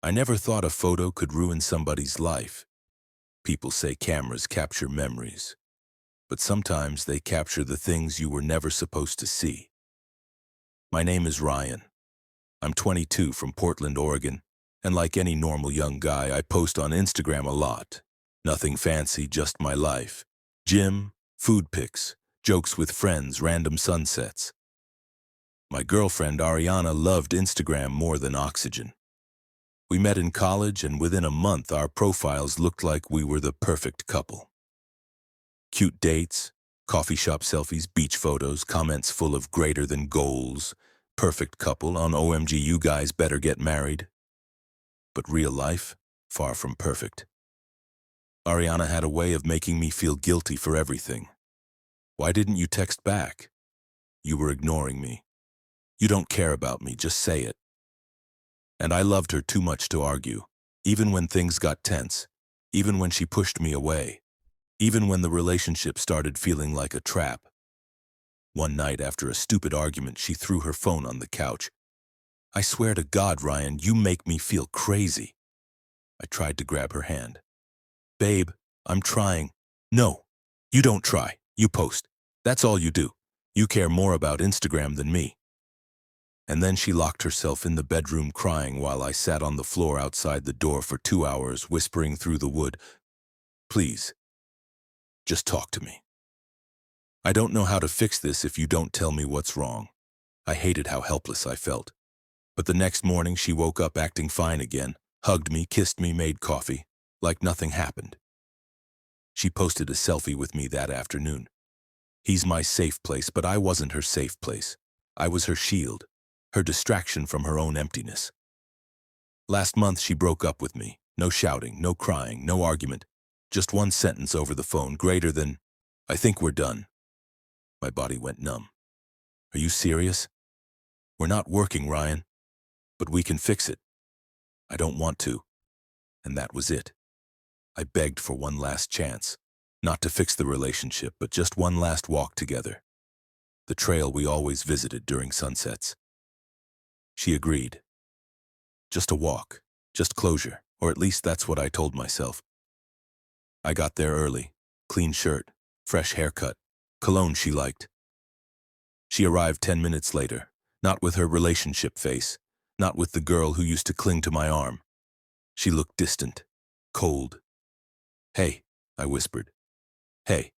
I never thought a photo could ruin somebody's life. People say cameras capture memories, but sometimes they capture the things you were never supposed to see. My name is Ryan. I'm 22 from Portland, Oregon, and like any normal young guy, I post on Instagram a lot. Nothing fancy, just my life. Gym, food pics, jokes with friends, random sunsets. My girlfriend Ariana loved Instagram more than oxygen. We met in college, and within a month our profiles looked like we were the perfect couple. Cute dates, coffee shop selfies, beach photos, comments full of greater than goals, perfect couple on OMG you guys better get married. But real life, far from perfect. Ariana had a way of making me feel guilty for everything. Why didn't you text back? You were ignoring me. You don't care about me, just say it. And I loved her too much to argue, even when things got tense, even when she pushed me away, even when the relationship started feeling like a trap. One night after a stupid argument, she threw her phone on the couch. I swear to God, Ryan, you make me feel crazy. I tried to grab her hand. Babe, I'm trying. No, you don't try. You post. That's all you do. You care more about Instagram than me. And then she locked herself in the bedroom crying while I sat on the floor outside the door for 2 hours, whispering through the wood, please, just talk to me. I don't know how to fix this if you don't tell me what's wrong. I hated how helpless I felt. But the next morning she woke up acting fine again, hugged me, kissed me, made coffee, like nothing happened. She posted a selfie with me that afternoon. He's my safe place, but I wasn't her safe place. I was her shield, her distraction from her own emptiness. Last month she broke up with me. No shouting, no crying, no argument. Just one sentence over the phone, greater than, I think we're done. My body went numb. Are you serious? We're not working, Ryan. But we can fix it. I don't want to. And that was it. I begged for one last chance. Not to fix the relationship, but just one last walk together. The trail we always visited during sunsets. She agreed. Just a walk, just closure, or at least that's what I told myself. I got there early, clean shirt, fresh haircut, cologne she liked. She arrived 10 minutes later, not with her relationship face, not with the girl who used to cling to my arm. She looked distant, cold. Hey, I whispered. Hey.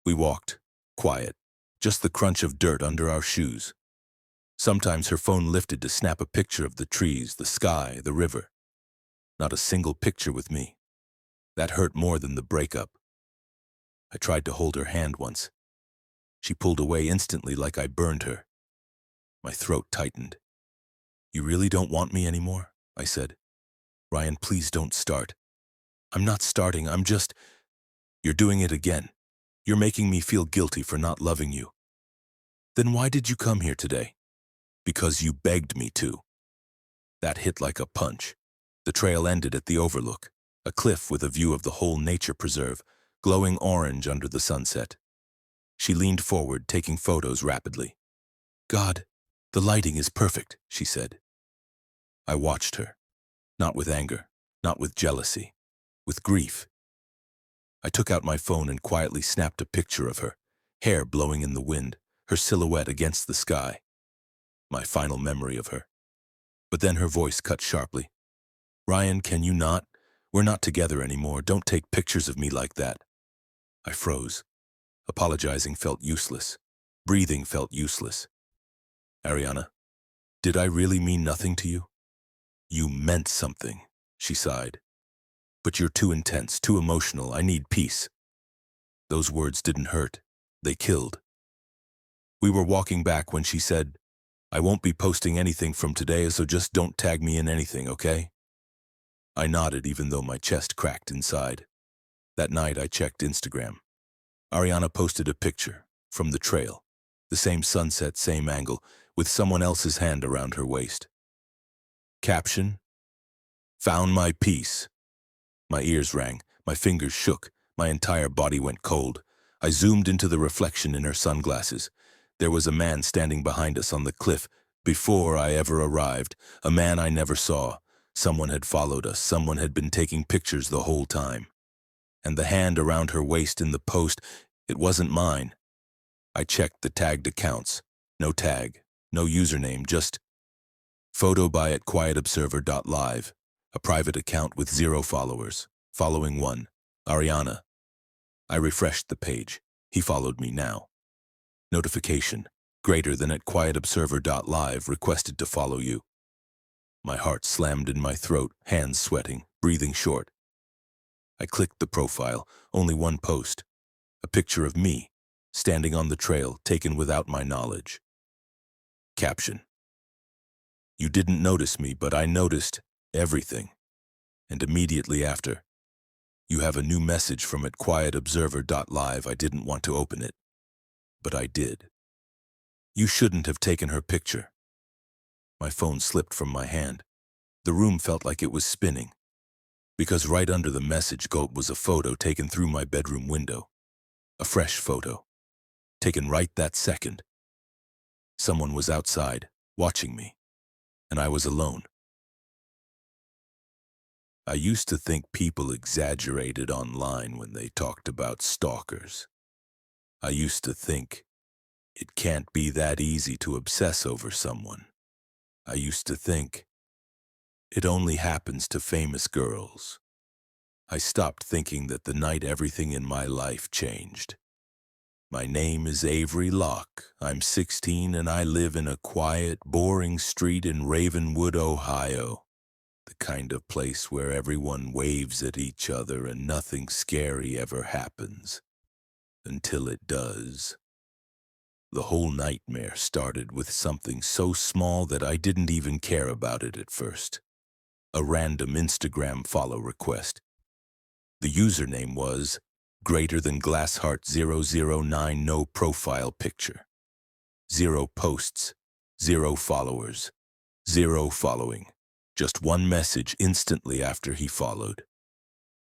We walked, quiet, just the crunch of dirt under our shoes. Sometimes her phone lifted to snap a picture of the trees, the sky, the river. Not a single picture with me. That hurt more than the breakup. I tried to hold her hand once. She pulled away instantly like I burned her. My throat tightened. You really don't want me anymore? I said. Ryan, please don't start. I'm not starting, I'm just... You're doing it again. You're making me feel guilty for not loving you. Then why did you come here today? Because you begged me to. That hit like a punch. The trail ended at the overlook, a cliff with a view of the whole nature preserve, glowing orange under the sunset. She leaned forward, taking photos rapidly. God, the lighting is perfect, she said. I watched her, not with anger, not with jealousy, with grief. I took out my phone and quietly snapped a picture of her, hair blowing in the wind, her silhouette against the sky. My final memory of her. But then her voice cut sharply. Ryan, can you not? We're not together anymore. Don't take pictures of me like that. I froze. Apologizing felt useless. Breathing felt useless. Ariana, did I really mean nothing to you? You meant something, she sighed. But you're too intense, too emotional. I need peace. Those words didn't hurt. They killed. We were walking back when she said, I won't be posting anything from today, so just don't tag me in anything, okay? I nodded even though my chest cracked inside. That night I checked Instagram. Ariana posted a picture from the trail, the same sunset, same angle, with someone else's hand around her waist. Caption, found my peace. My ears rang, my fingers shook, my entire body went cold. I zoomed into the reflection in her sunglasses. There was a man standing behind us on the cliff before I ever arrived, a man I never saw, Someone had followed us. Someone had been taking pictures the whole time. And the hand around her waist in the post, it wasn't mine. I checked the tagged accounts. No tag, no username, just photo by @quietobserver.live, a private account with 0 followers. Following 1, Ariana. I refreshed the page. He followed me now. Notification, greater than @quietobserver.live, requested to follow you. My heart slammed in my throat, hands sweating, breathing short. I clicked the profile, only one post. A picture of me, standing on the trail, taken without my knowledge. Caption: You didn't notice me, but I noticed everything. And immediately after, you have a new message from @quietobserver.live. I didn't want to open it, but I did. You shouldn't have taken her picture. My phone slipped from my hand. The room felt like it was spinning, because right under the message was a photo taken through my bedroom window. A fresh photo, taken right that second. Someone was outside, watching me, and I was alone. I used to think people exaggerated online when they talked about stalkers. I used to think it can't be that easy to obsess over someone. I used to think it only happens to famous girls. I stopped thinking that the night everything in my life changed. My name is Avery Locke. I'm 16 and I live in a quiet, boring street in Ravenwood, Ohio. The kind of place where everyone waves at each other and nothing scary ever happens. Until it does. The whole nightmare started with something so small that I didn't even care about it at first. A random Instagram follow request. The username was greater than glassheart009, no profile picture. 0 posts, 0 followers, 0 following. Just one message instantly after he followed.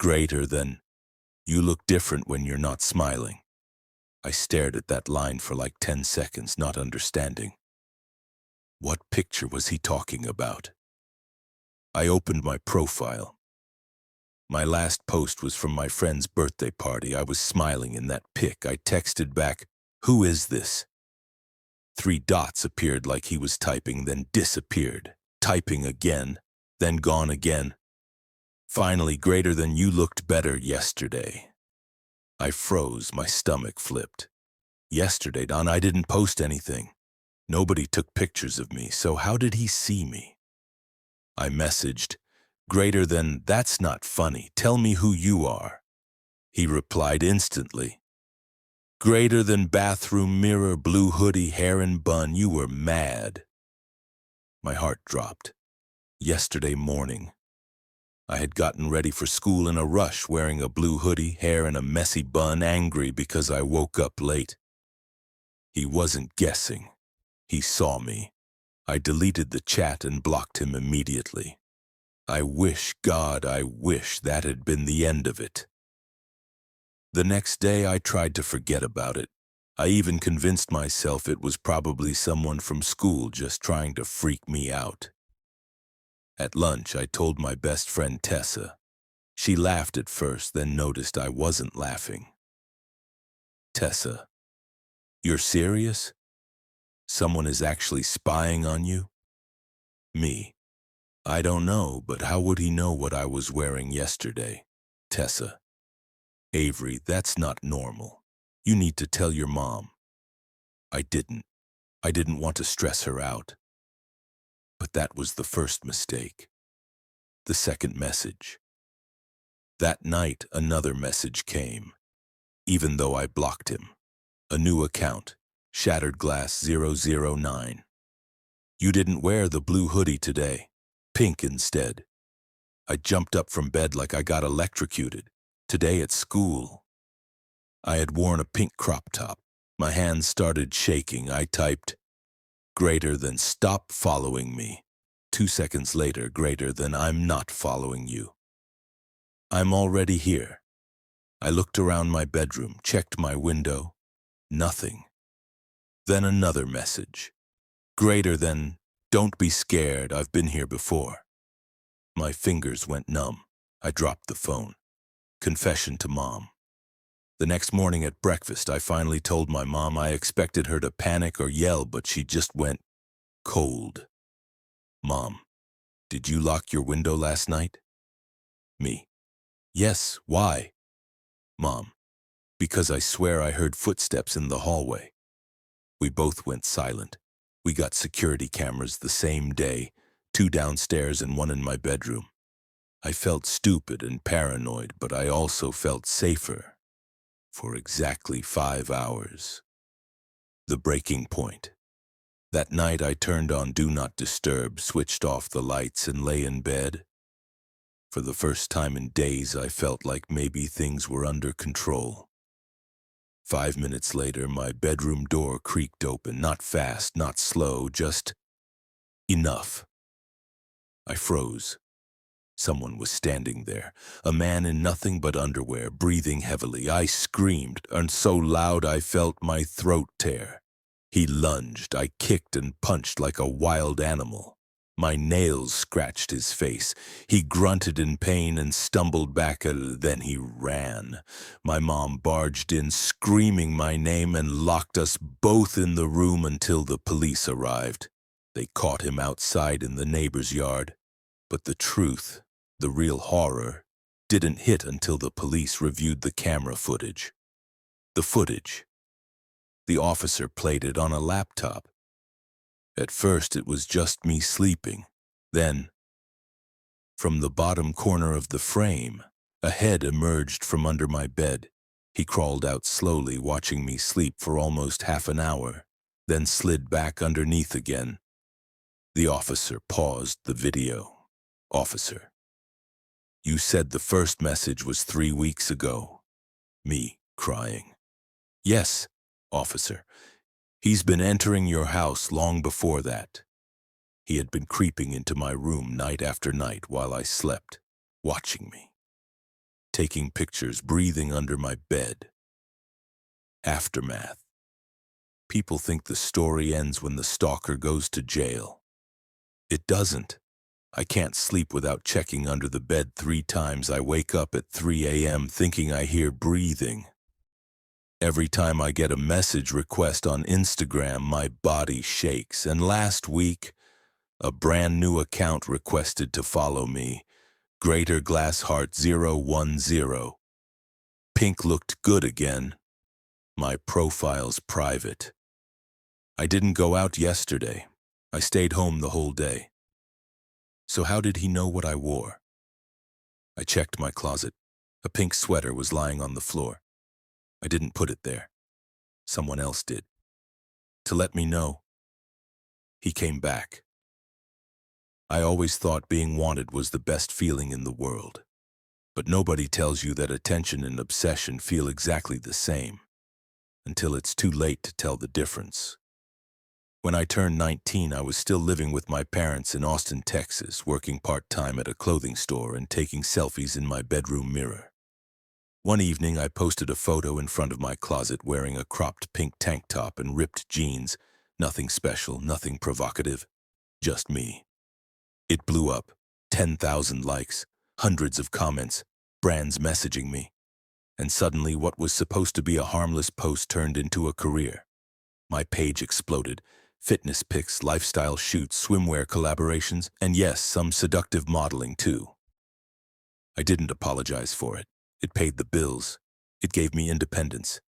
Greater than, you look different when you're not smiling. I stared at that line for like 10 seconds, not understanding. What picture was he talking about? I opened my profile. My last post was from my friend's birthday party. I was smiling in that pic. I texted back, "Who is this?" 3 dots appeared like he was typing, then disappeared. Typing again, then gone again. Finally, greater than, you looked better yesterday. I froze, my stomach flipped. Yesterday, Don, I didn't post anything. Nobody took pictures of me, so how did he see me? I messaged, greater than, that's not funny. Tell me who you are. He replied instantly. Greater than, bathroom mirror, blue hoodie, hair and bun, you were mad. My heart dropped. Yesterday morning, I had gotten ready for school in a rush, wearing a blue hoodie, hair and a messy bun, angry because I woke up late. He wasn't guessing. He saw me. I deleted the chat and blocked him immediately. I wish, God, I wish that had been the end of it. The next day I tried to forget about it. I even convinced myself it was probably someone from school just trying to freak me out. At lunch, I told my best friend Tessa. She laughed at first, then noticed I wasn't laughing. Tessa, you're serious? Someone is actually spying on you? Me. I don't know, but how would he know what I was wearing yesterday? Tessa. Avery, that's not normal. You need to tell your mom. I didn't. I didn't want to stress her out. But that was the first mistake. The second message. That night, another message came, even though I blocked him. A new account, Shattered Glass 009. You didn't wear the blue hoodie today. Pink instead. I jumped up from bed like I got electrocuted. Today at school. I had worn a pink crop top. My hands started shaking. I typed, greater than, stop following me. 2 seconds later, greater than, I'm not following you. I'm already here. I looked around my bedroom, checked my window. Nothing. Then another message. Greater than, don't be scared, I've been here before. My fingers went numb. I dropped the phone. Confession to Mom. The next morning at breakfast, I finally told my mom. I expected her to panic or yell, but she just went cold. Mom, did you lock your window last night? Me. Yes, why? Mom, because I swear I heard footsteps in the hallway. We both went silent. We got security cameras the same day, 2 downstairs and 1 in my bedroom. I felt stupid and paranoid, but I also felt safer. For exactly 5 hours. The breaking point. That night I turned on Do Not Disturb, switched off the lights, and lay in bed. For the first time in days, I felt like maybe things were under control. 5 minutes later, my bedroom door creaked open, not fast, not slow, just enough. I froze. Someone was standing there, a man in nothing but underwear, breathing heavily. I screamed, and so loud I felt my throat tear. He lunged. I kicked and punched like a wild animal. My nails scratched his face. He grunted in pain and stumbled back, then he ran. My mom barged in, screaming my name, and locked us both in the room until the police arrived. They caught him outside in the neighbor's yard. But the truth, the real horror, didn't hit until the police reviewed the camera footage. The footage. The officer played it on a laptop. At first, it was just me sleeping. Then, from the bottom corner of the frame, a head emerged from under my bed. He crawled out slowly, watching me sleep for almost half an hour, then slid back underneath again. The officer paused the video. Officer, you said the first message was 3 weeks ago. Me, crying. Yes, officer. He's been entering your house long before that. He had been creeping into my room night after night while I slept, watching me, taking pictures, breathing under my bed. Aftermath. People think the story ends when the stalker goes to jail. It doesn't. I can't sleep without checking under the bed 3 times. I wake up at 3 a.m. thinking I hear breathing. Every time I get a message request on Instagram, my body shakes. And last week, a brand new account requested to follow me. Greater Glass Heart 010. Pink looked good again. My profile's private. I didn't go out yesterday. I stayed home the whole day. So how did he know what I wore? I checked my closet. A pink sweater was lying on the floor. I didn't put it there. Someone else did. To let me know. He came back. I always thought being wanted was the best feeling in the world. But nobody tells you that attention and obsession feel exactly the same, until it's too late to tell the difference. When I turned 19, I was still living with my parents in Austin, Texas, working part-time at a clothing store and taking selfies in my bedroom mirror. One evening, I posted a photo in front of my closet wearing a cropped pink tank top and ripped jeans. Nothing special, nothing provocative, just me. It blew up. 10,000 likes, hundreds of comments, brands messaging me. And suddenly, what was supposed to be a harmless post turned into a career. My page exploded. Fitness pics, lifestyle shoots, swimwear collaborations, and yes, some seductive modeling too. I didn't apologize for it. It paid the bills. It gave me independence.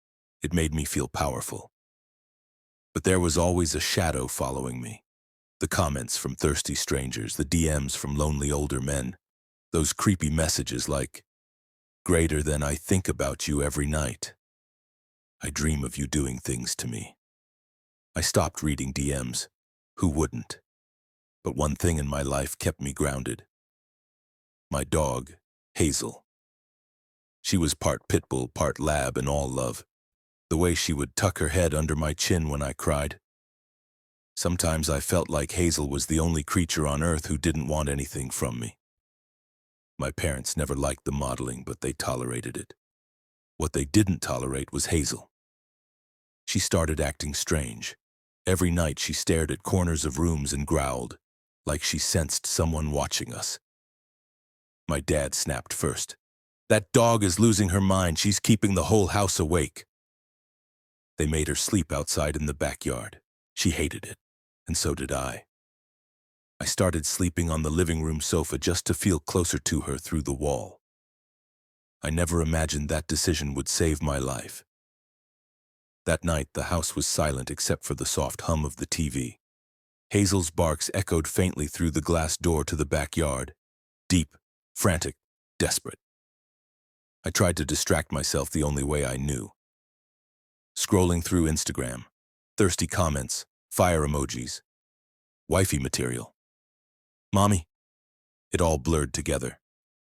It made me feel powerful. But there was always a shadow following me. The comments from thirsty strangers, the DMs from lonely older men, those creepy messages like, "Greater than I think about you every night. I dream of you doing things to me." I stopped reading DMs. Who wouldn't? But one thing in my life kept me grounded. My dog, Hazel. She was part pit bull, part lab, and all love. The way she would tuck her head under my chin when I cried. Sometimes I felt like Hazel was the only creature on earth who didn't want anything from me. My parents never liked the modeling, but they tolerated it. What they didn't tolerate was Hazel. She started acting strange. Every night she stared at corners of rooms and growled, like she sensed someone watching us. My dad snapped first. That dog is losing her mind. She's keeping the whole house awake. They made her sleep outside in the backyard. She hated it, and so did I. I started sleeping on the living room sofa just to feel closer to her through the wall. I never imagined that decision would save my life. That night, the house was silent except for the soft hum of the TV. Hazel's barks echoed faintly through the glass door to the backyard. Deep, frantic, desperate. I tried to distract myself the only way I knew. Scrolling through Instagram, thirsty comments, fire emojis, wifey material. Mommy. It all blurred together.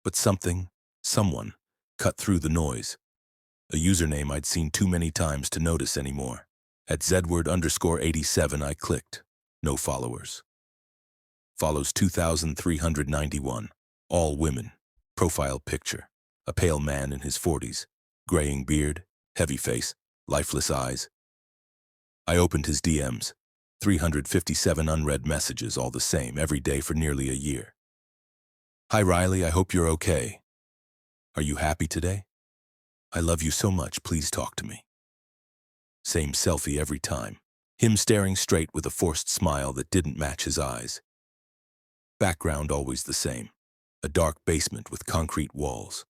But someone, cut through the noise. A username I'd seen too many times to notice anymore. At Zedward_87 I clicked. No followers. Follows 2,391. All women. Profile picture. A pale man in his 40s. Graying beard, heavy face, lifeless eyes. I opened his DMs. 357 unread messages, all the same, every day for nearly a year. Hi Riley, I hope you're okay. Are you happy today? I love you so much, please talk to me. Same selfie every time. Him staring straight with a forced smile that didn't match his eyes. Background always the same. A dark basement with concrete walls.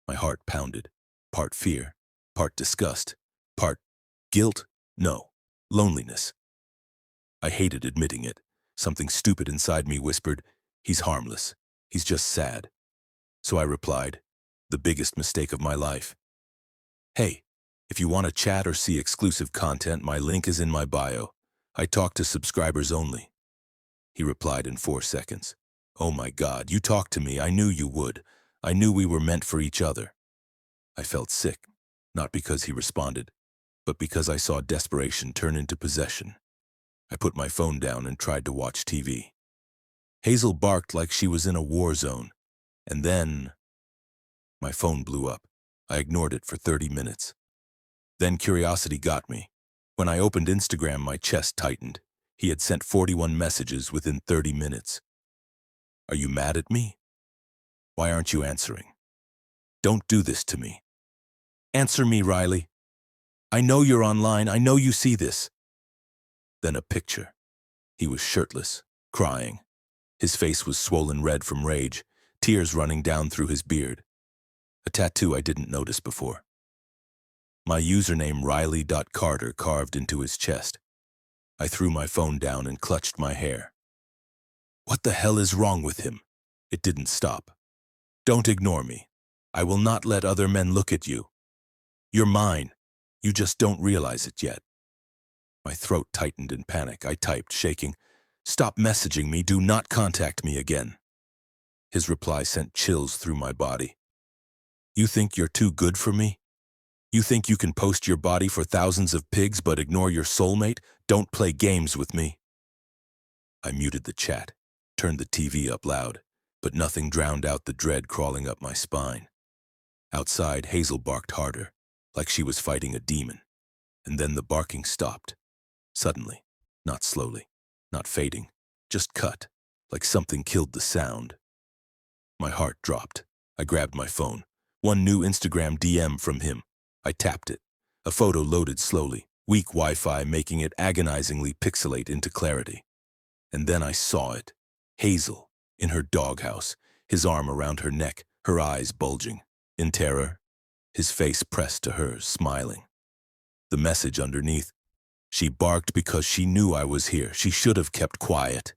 My heart pounded. Part fear, part disgust, part guilt, no, loneliness. I hated admitting it. Something stupid inside me whispered, he's harmless. He's just sad. So I replied, the biggest mistake of my life. Hey, if you want to chat or see exclusive content, my link is in my bio. I talk to subscribers only. He replied in 4 seconds. Oh my God, you talked to me. I knew you would. I knew we were meant for each other. I felt sick, not because he responded, but because I saw desperation turn into possession. I put my phone down and tried to watch TV. Hazel barked like she was in a war zone, and then my phone blew up. I ignored it for 30 minutes. Then curiosity got me. When I opened Instagram, my chest tightened. He had sent 41 messages within 30 minutes. Are you mad at me? Why aren't you answering? Don't do this to me. Answer me, Riley. I know you're online. I know you see this. Then a picture. He was shirtless, crying. His face was swollen red from rage, tears running down through his beard. A tattoo I didn't notice before. My username Riley.Carter carved into his chest. I threw my phone down and clutched my hair. What the hell is wrong with him? It didn't stop. Don't ignore me. I will not let other men look at you. You're mine. You just don't realize it yet. My throat tightened in panic. I typed, shaking, stop messaging me. Do not contact me again. His reply sent chills through my body. You think you're too good for me? You think you can post your body for thousands of pigs but ignore your soulmate? Don't play games with me. I muted the chat, turned the TV up loud, but nothing drowned out the dread crawling up my spine. Outside, Hazel barked harder, like she was fighting a demon. And then the barking stopped. Suddenly, not slowly, not fading, just cut, like something killed the sound. My heart dropped. I grabbed my phone. One new Instagram DM from him. I tapped it. A photo loaded slowly, weak Wi-Fi making it agonizingly pixelate into clarity. And then I saw it. Hazel, in her doghouse, his arm around her neck, her eyes bulging. In terror, his face pressed to hers, smiling. The message underneath, she barked because she knew I was here. She should have kept quiet.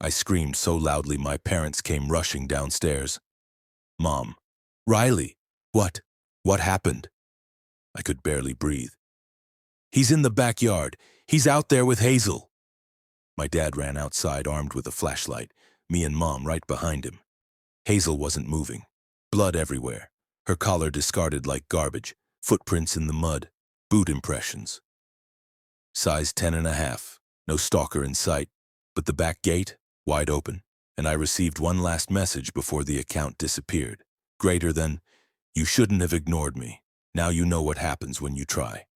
I screamed so loudly my parents came rushing downstairs. Mom, Riley, what happened? I could barely breathe. He's in the backyard. He's out there with Hazel. My dad ran outside armed with a flashlight, me and Mom right behind him. Hazel wasn't moving. Blood everywhere. Her collar discarded like garbage. Footprints in the mud. Boot impressions. Size 10.5. No stalker in sight. But the back gate, wide open. And I received one last message before the account disappeared. Greater than, you shouldn't have ignored me. Now you know what happens when you try.